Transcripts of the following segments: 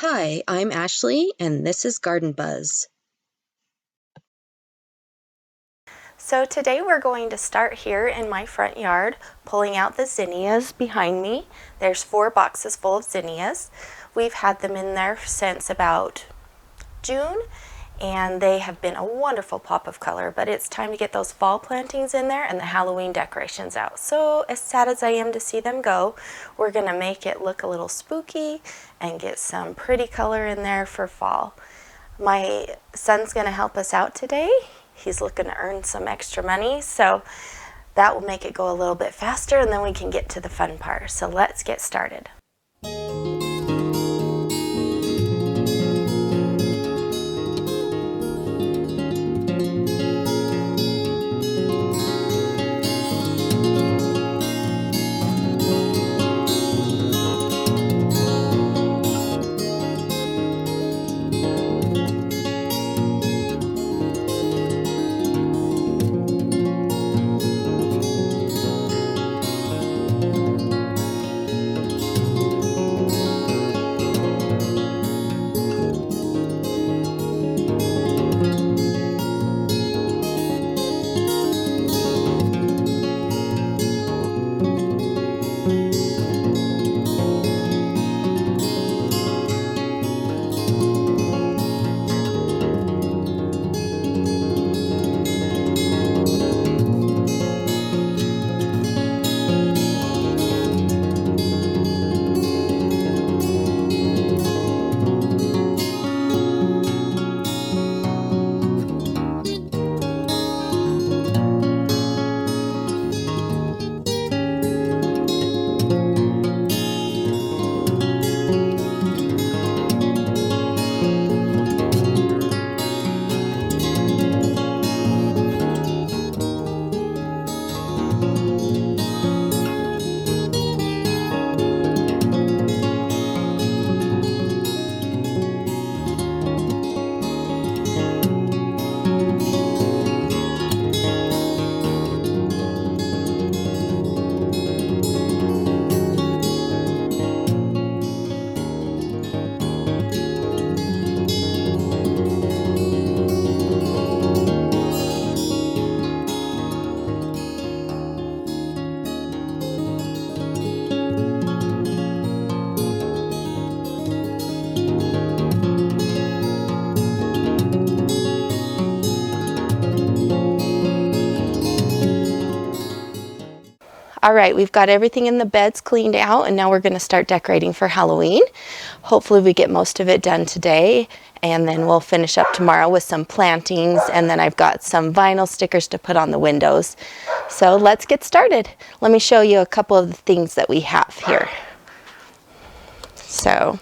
Hi, I'm Ashley, and this is Garden Buzz. So today we're going to start here in my front yard, pulling out the zinnias behind me. There's 4 boxes full of zinnias. We've had them in there since about June, and they have been a wonderful pop of color, but it's time to get those fall plantings in there and the Halloween decorations out. So as sad as I am to see them go, we're gonna make it look a little spooky and get some pretty color in there for fall. My son's gonna help us out today. He's looking to earn some extra money, so that will make it go a little bit faster, and then we can get to the fun part. So let's get started. All right, we've got everything in the beds cleaned out, and now we're going to start decorating for Halloween. Hopefully we get most of it done today, and then we'll finish up tomorrow with some plantings, and then I've got some vinyl stickers to put on the windows. So let's get started. Let me show you a couple of the things that we have here. So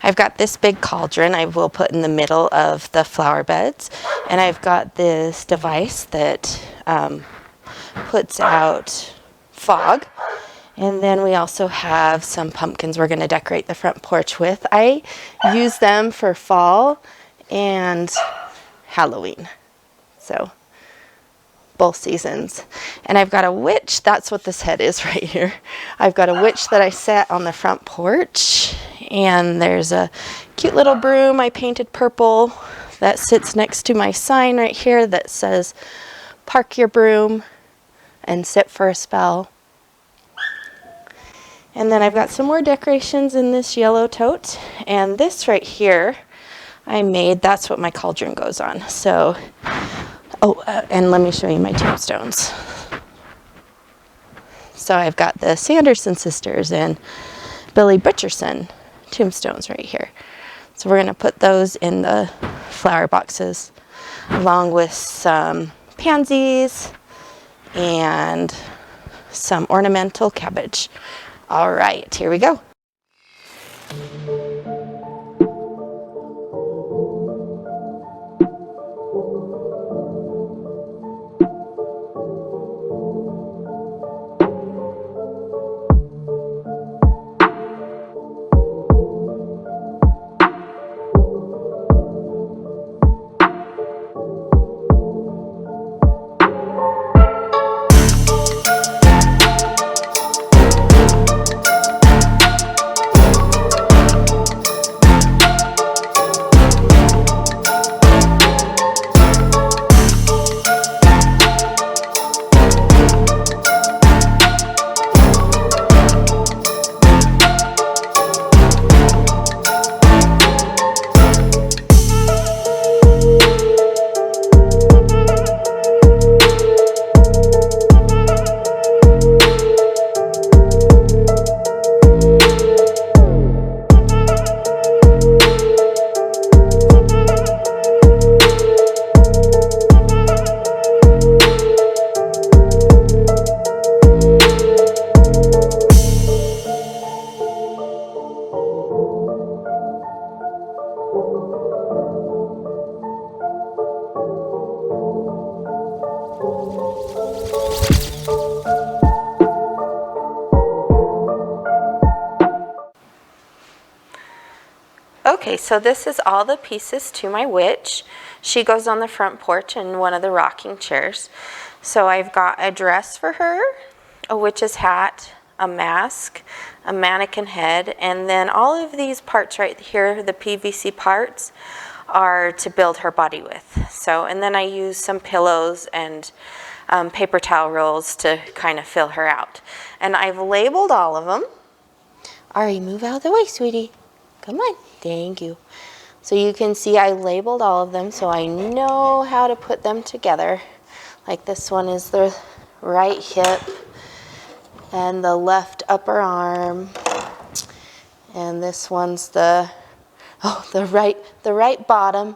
I've got this big cauldron I will put in the middle of the flower beds, and I've got this device that puts out fog, and then we also have some pumpkins we're going to decorate the front porch with. I use them for fall and Halloween, so both seasons. And I've got a witch, that's what this head is right here. I've got a witch that I set on the front porch, and there's a cute little broom I painted purple that sits next to my sign right here that says "Park your broom and sit for a spell." And then I've got some more decorations in this yellow tote, and this right here I made, that's what my cauldron goes on. So, and let me show you my tombstones. So I've got the Sanderson sisters and Billy Butcherson tombstones right here. So we're going to put those in the flower boxes along with some pansies and some ornamental cabbage. All right, here we go. Okay, so this is all the pieces to my witch. She goes on the front porch in one of the rocking chairs. So I've got a dress for her, a witch's hat, a mask, a mannequin head, and then all of these parts right here, the PVC parts, are to build her body with. So, and then I use some pillows and paper towel rolls to kind of fill her out. And I've labeled all of them. Ari, move out of the way, sweetie. Come on. Thank you. So you can see I labeled all of them so I know how to put them together. Like this one is the right hip and the left upper arm. And this one's the right bottom.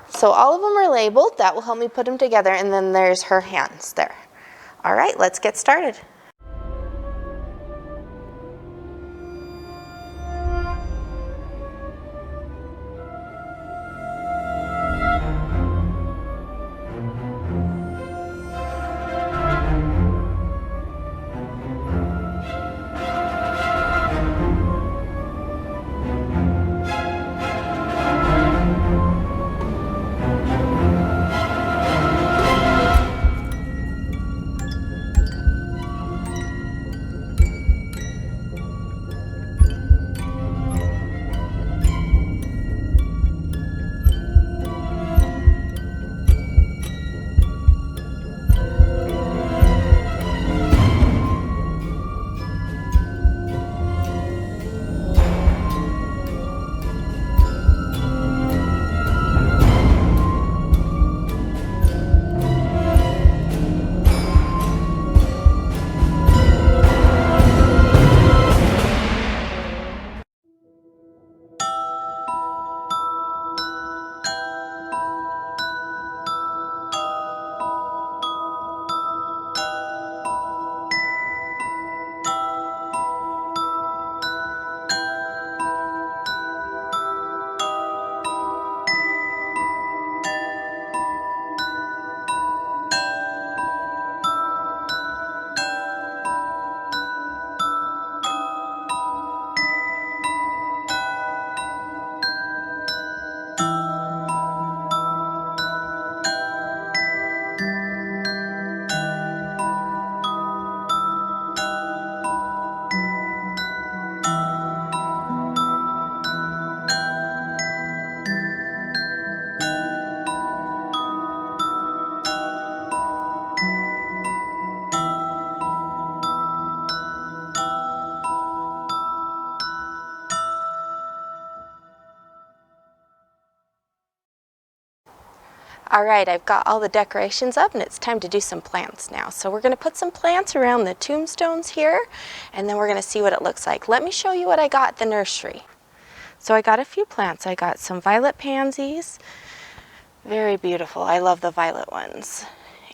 So all of them are labeled. That will help me put them together. And then there's her hands there. All right, let's get started. All right, I've got all the decorations up and it's time to do some plants now. So we're gonna put some plants around the tombstones here and then we're gonna see what it looks like. Let me show you what I got at the nursery. So I got a few plants. I got some violet pansies, very beautiful. I love the violet ones.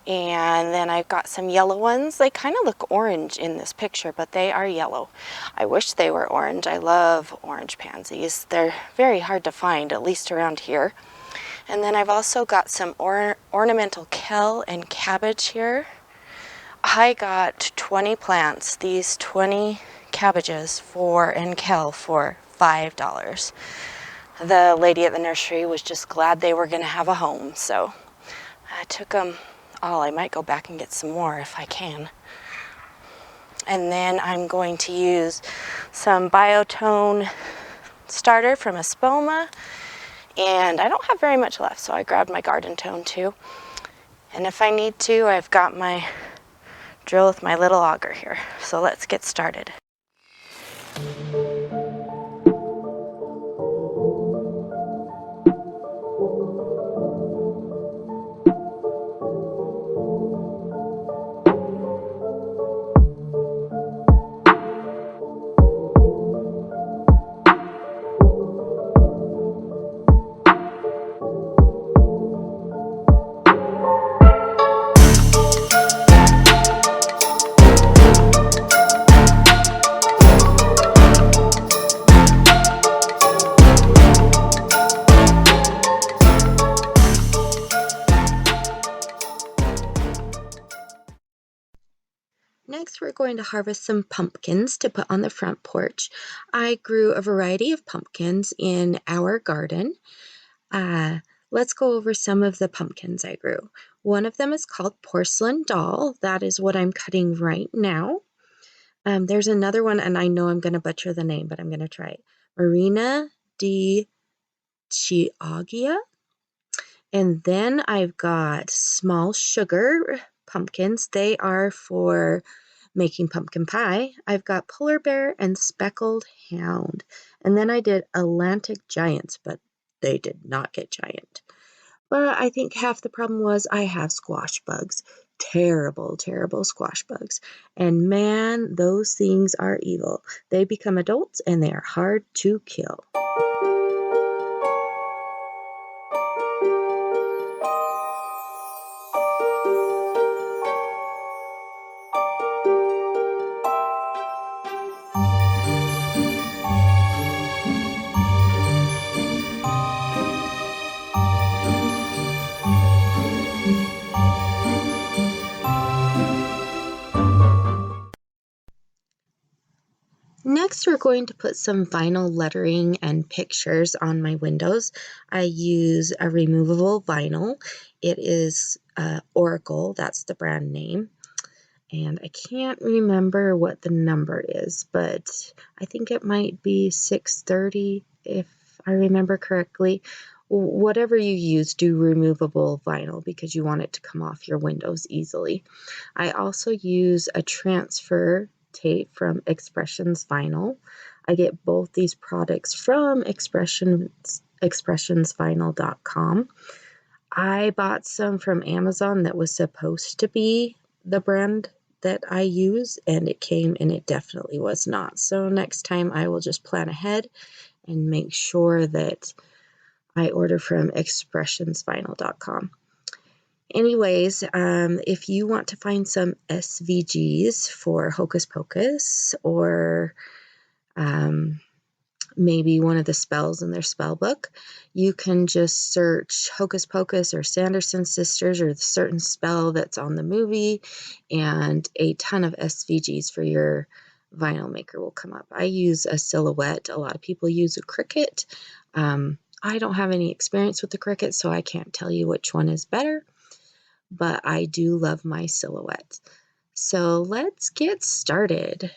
And then I've got some yellow ones. They kind of look orange in this picture, but they are yellow. I wish they were orange. I love orange pansies. They're very hard to find, at least around here. And then I've also got some ornamental kale and cabbage here. I got 20 plants, these 20 cabbages and kale for $5. The lady at the nursery was just glad they were going to have a home, so I took them all. I might go back and get some more if I can. And then I'm going to use some biotone starter from Espoma. And I don't have very much left, so I grabbed my garden tone too. And if I need to, I've got my drill with my little auger here. So let's get started. we're going to harvest some pumpkins to put on the front porch. I grew a variety of pumpkins in our garden. Let's go over some of the pumpkins I grew. One of them is called Porcelain Doll. That is what I'm cutting right now. There's another one, and I know I'm going to butcher the name, but I'm going to try it. Marina di Chioggia. And then I've got Small Sugar pumpkins. They are for making pumpkin pie. I've got Polar Bear and Speckled Hound. And then I did Atlantic Giants, but they did not get giant. But I think half the problem was I have squash bugs. Terrible, terrible squash bugs. And man, those things are evil. They become adults and they are hard to kill. Next, we're going to put some vinyl lettering and pictures on my windows. I use a removable vinyl. It is Oracle, that's the brand name. And I can't remember what the number is, but I think it might be 630 if I remember correctly. Whatever you use, do removable vinyl because you want it to come off your windows easily. I also use a transfer tape from Expressions Vinyl. I get both these products from expressionsvinyl.com. I bought some from Amazon that was supposed to be the brand that I use, and it came and it definitely was not. So next time I will just plan ahead and make sure that I order from expressionsvinyl.com. Anyways, if you want to find some SVGs for Hocus Pocus or maybe one of the spells in their spell book, you can just search Hocus Pocus or Sanderson Sisters or the certain spell that's on the movie, and a ton of SVGs for your vinyl maker will come up. I use a Silhouette. A lot of people use a Cricut. I don't have any experience with the Cricut, so I can't tell you which one is better, but I do love my Silhouette. So let's get started.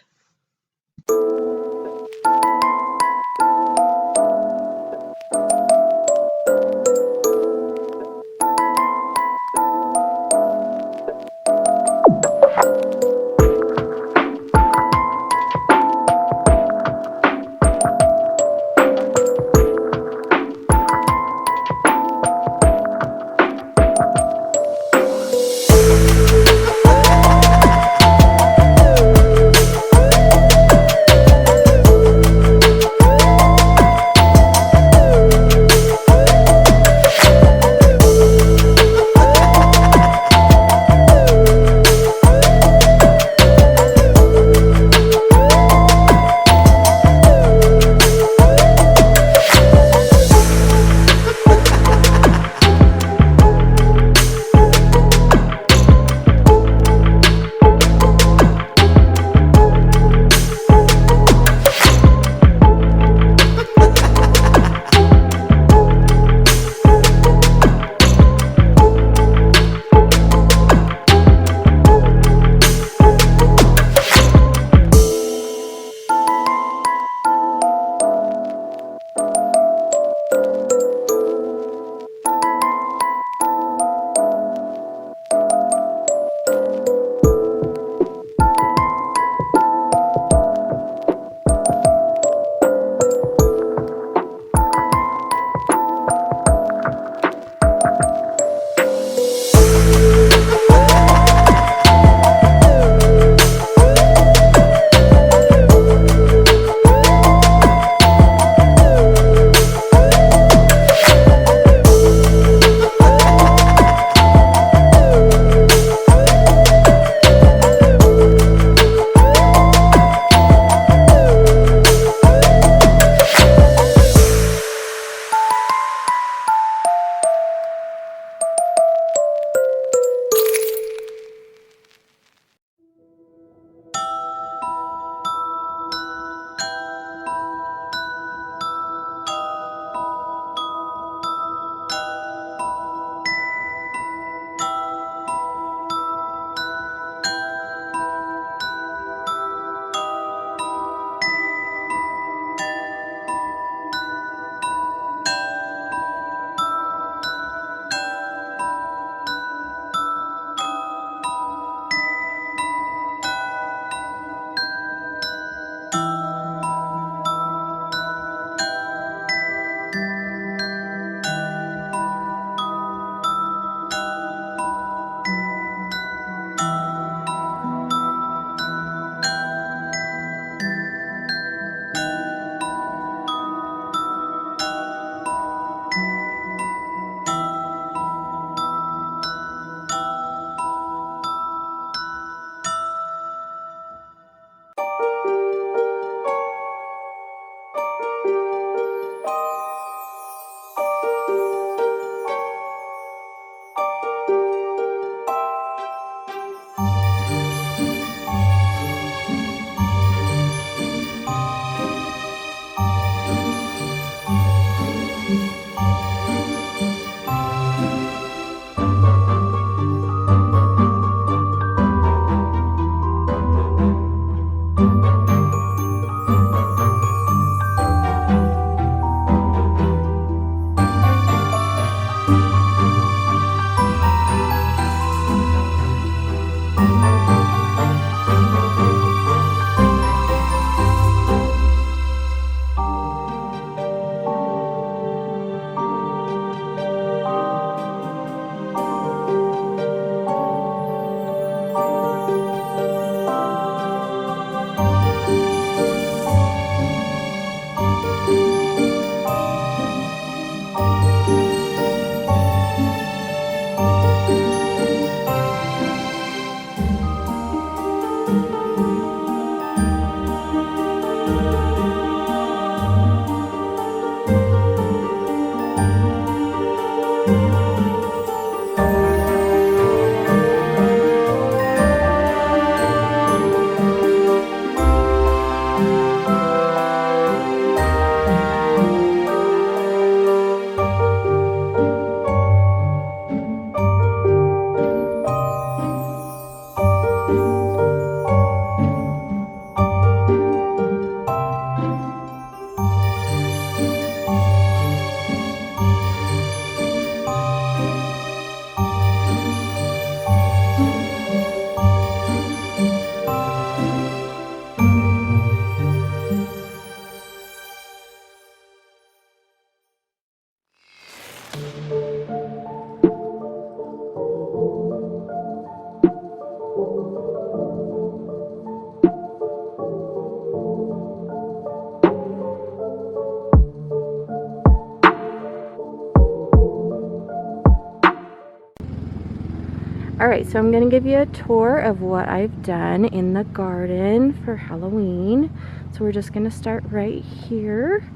Alright, so I'm going to give you a tour of what I've done in the garden for Halloween. So we're just going to start right here.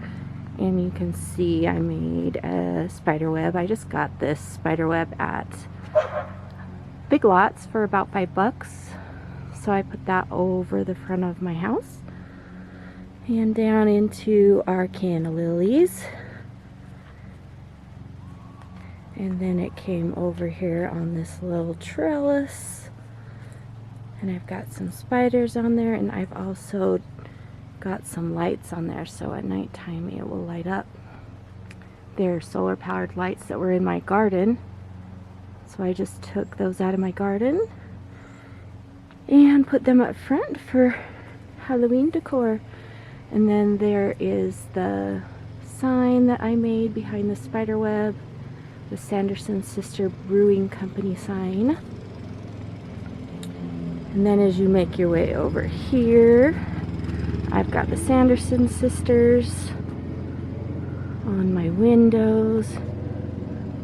And you can see I made a spider web. I just got this spider web at Big Lots for about $5. So I put that over the front of my house. And down into our canna lilies. And then it came over here on this little trellis. And I've got some spiders on there, and I've also got some lights on there, so at nighttime it will light up. They're solar powered lights that were in my garden. So I just took those out of my garden and put them up front for Halloween decor. And then there is the sign that I made behind the spider web, the Sanderson Sister Brewing Company sign. And then as you make your way over here, I've got the Sanderson sisters on my windows.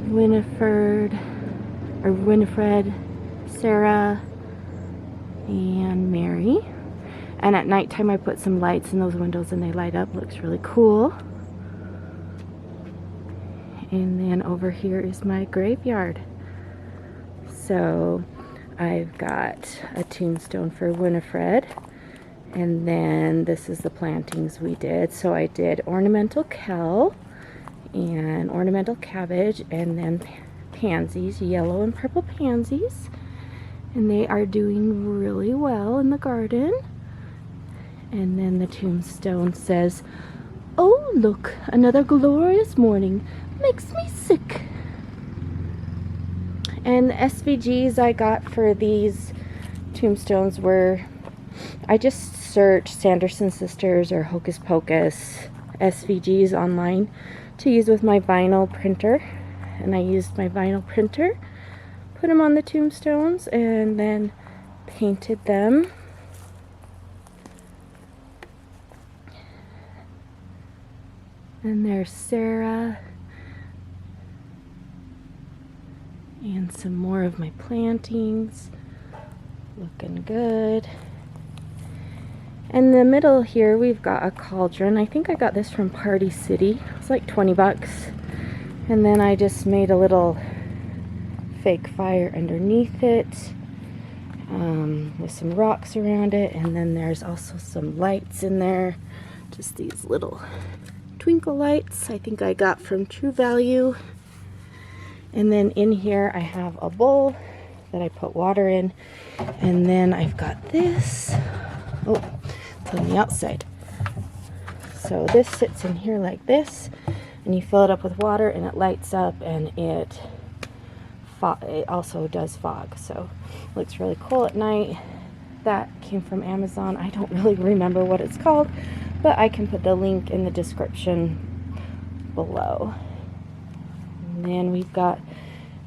Winifred, Sarah, and Mary. And at nighttime I put some lights in those windows and they light up. Looks really cool. And then over here is my graveyard. So I've got a tombstone for Winifred. And then this is the plantings we did. So I did ornamental kale and ornamental cabbage, and then pansies, yellow and purple pansies. And they are doing really well in the garden. And then the tombstone says, "Oh, look, another glorious morning. Makes me sick." And the SVGs I got for these tombstones were, I just searched Sanderson Sisters or Hocus Pocus SVGs online to use with my vinyl printer. And I used my vinyl printer, put them on the tombstones, and then painted them. And there's Sarah. And some more of my plantings. Looking good. In the middle here we've got a cauldron. I think I got this from Party City. It's like $20. And then I just made a little fake fire underneath it. With some rocks around it. And then there's also some lights in there. Just these little twinkle lights I think I got from True Value. And then in here I have a bowl that I put water in. And then I've got this. Oh, it's on the outside. So this sits in here like this. And you fill it up with water and it lights up, and it also does fog. So it looks really cool at night. That came from Amazon. I don't really remember what it's called, but I can put the link in the description below. And then we've got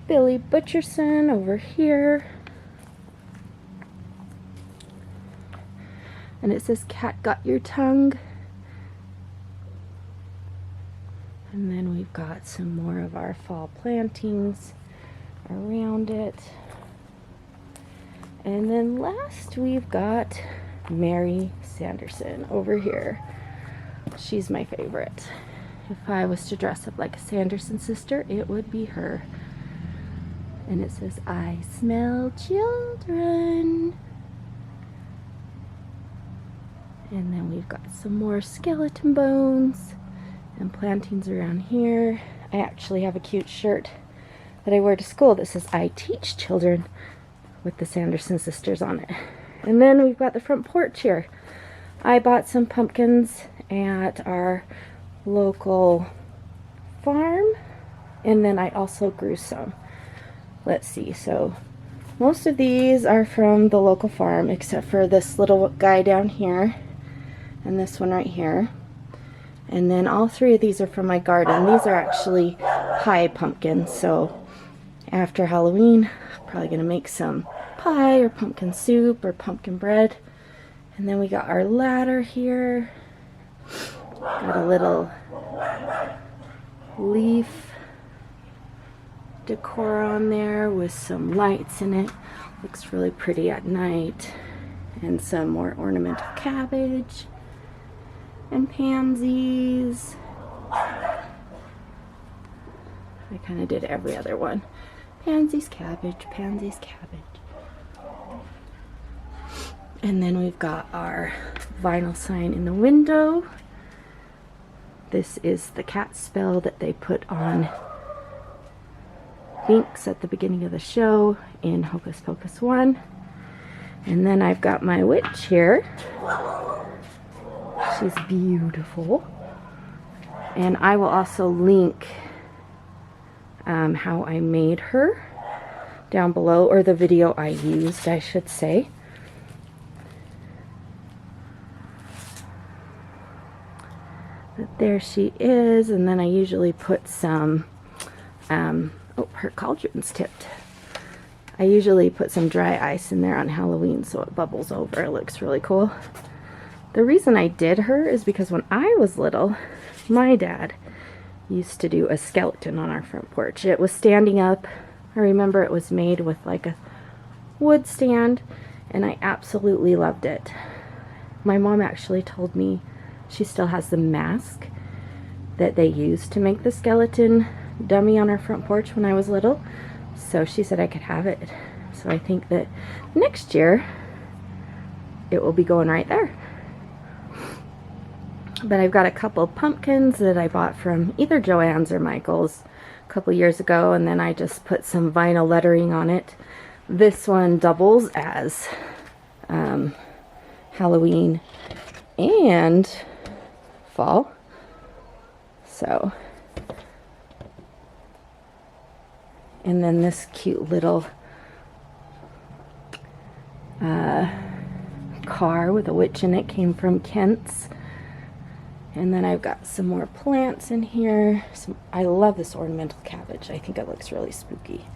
Billy Butcherson over here. And it says, "Cat got your tongue." And then we've got some more of our fall plantings around it. And then last we've got Mary Sanderson over here. She's my favorite. If I was to dress up like a Sanderson sister, it would be her. And it says, "I smell children." And then we've got some more skeleton bones and plantings around here. I actually have a cute shirt that I wear to school that says, "I teach children," with the Sanderson sisters on it. And then we've got the front porch here. I bought some pumpkins at our local farm, and then I also grew some. Let's see, so most of these are from the local farm, except for this little guy down here and this one right here. And then all three of these are from my garden. These are actually pie pumpkins, so after Halloween I'm probably gonna make some pie or pumpkin soup or pumpkin bread. And then we got our ladder here. Got a little leaf decor on there with some lights in it. Looks really pretty at night. And some more ornamental cabbage and pansies. I kind of did every other one. Pansies, cabbage, pansies, cabbage. And then we've got our vinyl sign in the window. This is the cat spell that they put on Binks at the beginning of the show in Hocus Pocus 1. And then I've got my witch here. She's beautiful. And I will also link how I made her down below, or the video I used, I should say. But there she is, and then I usually put some, oh, her cauldron's tipped. I usually put some dry ice in there on Halloween so it bubbles over. It looks really cool. The reason I did her is because when I was little, my dad used to do a skeleton on our front porch. It was standing up. I remember it was made with like a wood stand, and I absolutely loved it. My mom actually told me she still has the mask that they used to make the skeleton dummy on our front porch when I was little. So she said I could have it. So I think that next year it will be going right there. But I've got a couple pumpkins that I bought from either Joann's or Michael's a couple years ago, and then I just put some vinyl lettering on it. This one doubles as Halloween and fall. So, and then this cute little car with a witch in it came from Kent's. And then I've got some more plants in here. I love this ornamental cabbage. I think it looks really spooky.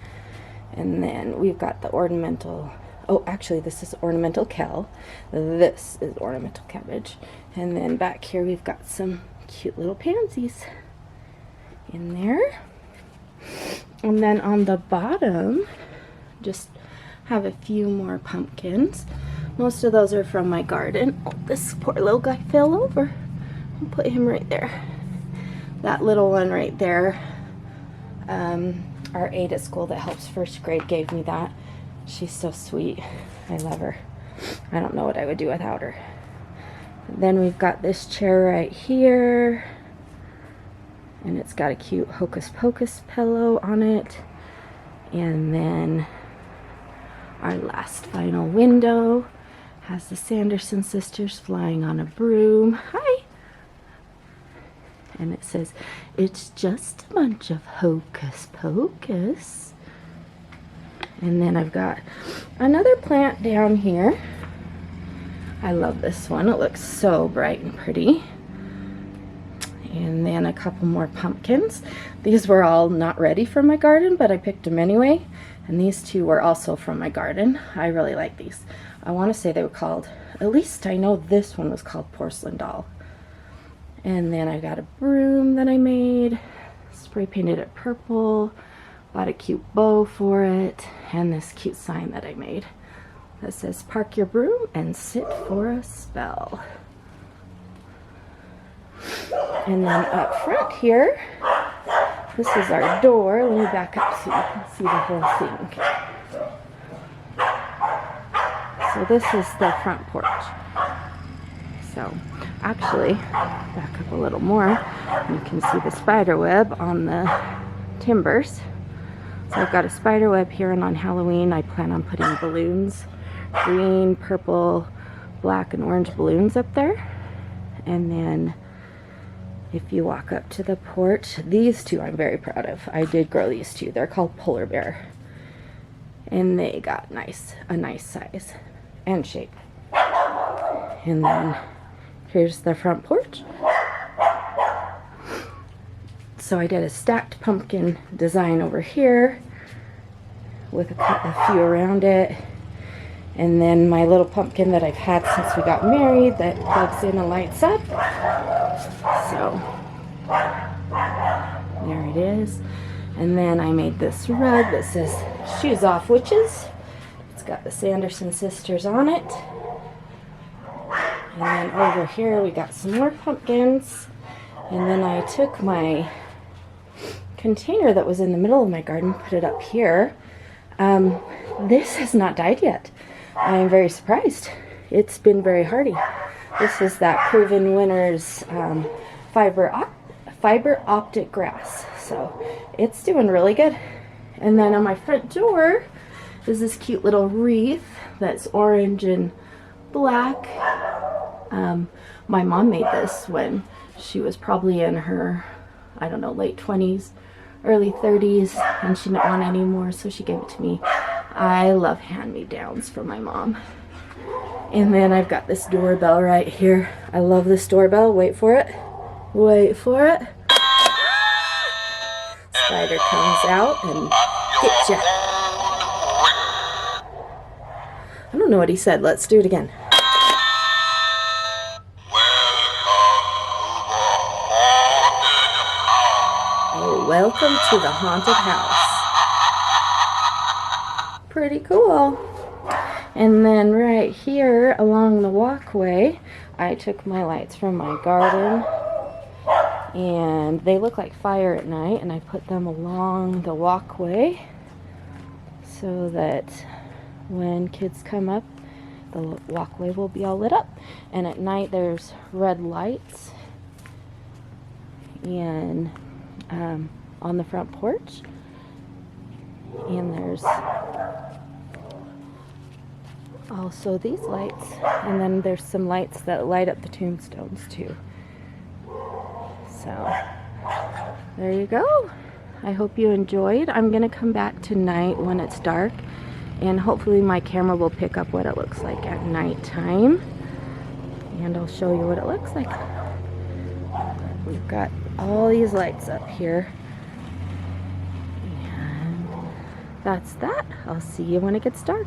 And then we've got the ornamental, oh, actually this is ornamental kale. This is ornamental cabbage. And then back here we've got some cute little pansies in there. And then on the bottom, just have a few more pumpkins. Most of those are from my garden. Oh, this poor little guy fell over. I'll put him right there. That little one right there, our aide at school that helps first grade gave me that. She's so sweet. I love her. I don't know what I would do without her. Then we've got this chair right here, and it's got a cute Hocus Pocus pillow on it. And then our last final window has the Sanderson sisters flying on a broom. Hi! And it says, "It's just a bunch of Hocus Pocus." And then I've got another plant down here. I love this one. It looks so bright and pretty. And then a couple more pumpkins. These were all not ready for my garden, but I picked them anyway. And these two were also from my garden. I really like these. I want to say they were called, at least I know this one was called Porcelain Doll. And then I got a broom that I made, spray painted it purple, bought a cute bow for it, and this cute sign that I made that says, "Park your broom and sit for a spell." And then up front here, this is our door. Let me back up so you can see the whole thing. So this is the front porch. So actually, back up a little more, you can see the spider web on the timbers. So I've got a spider web here, and on Halloween I plan on putting balloons, green, purple, black, and orange balloons up there. And then if you walk up to the porch, these two I'm very proud of. I did grow these two. They're called Polar Bear. And they got a nice size and shape. And then here's the front porch. So I did a stacked pumpkin design over here with a few around it. And then my little pumpkin that I've had since we got married that plugs in and lights up. So there it is. And then I made this rug that says Shoes Off Witches. It's got the Sanderson sisters on it. And then over here we got some more pumpkins. And then I took my container that was in the middle of my garden, put it up here. This has not died yet. I am very surprised. It's been very hardy. This is that Proven Winners fiber optic grass. So it's doing really good. And then on my front door is this cute little wreath that's orange and black. My mom made this when she was probably in her, I don't know, late 20s, early 30s, and she didn't want any more, so she gave it to me. I love hand-me-downs from my mom. And then I've got this doorbell right here. I love this doorbell. Wait for it. Wait for it. Spider comes out and gets ya. I don't know what he said. Let's do it again. Oh, welcome to the haunted house. Pretty cool. And then right here along the walkway, I took my lights from my garden, and they look like fire at night, and I put them along the walkway so that when kids come up, the walkway will be all lit up. And at night there's red lights and on the front porch, and there's also these lights, and then there's some lights that light up the tombstones too. So there you go. I hope you enjoyed. I'm gonna come back tonight when it's dark, and hopefully my camera will pick up what it looks like at nighttime, and I'll show you what it looks like. We've got all these lights up here, and that's that. I'll see you when it gets dark.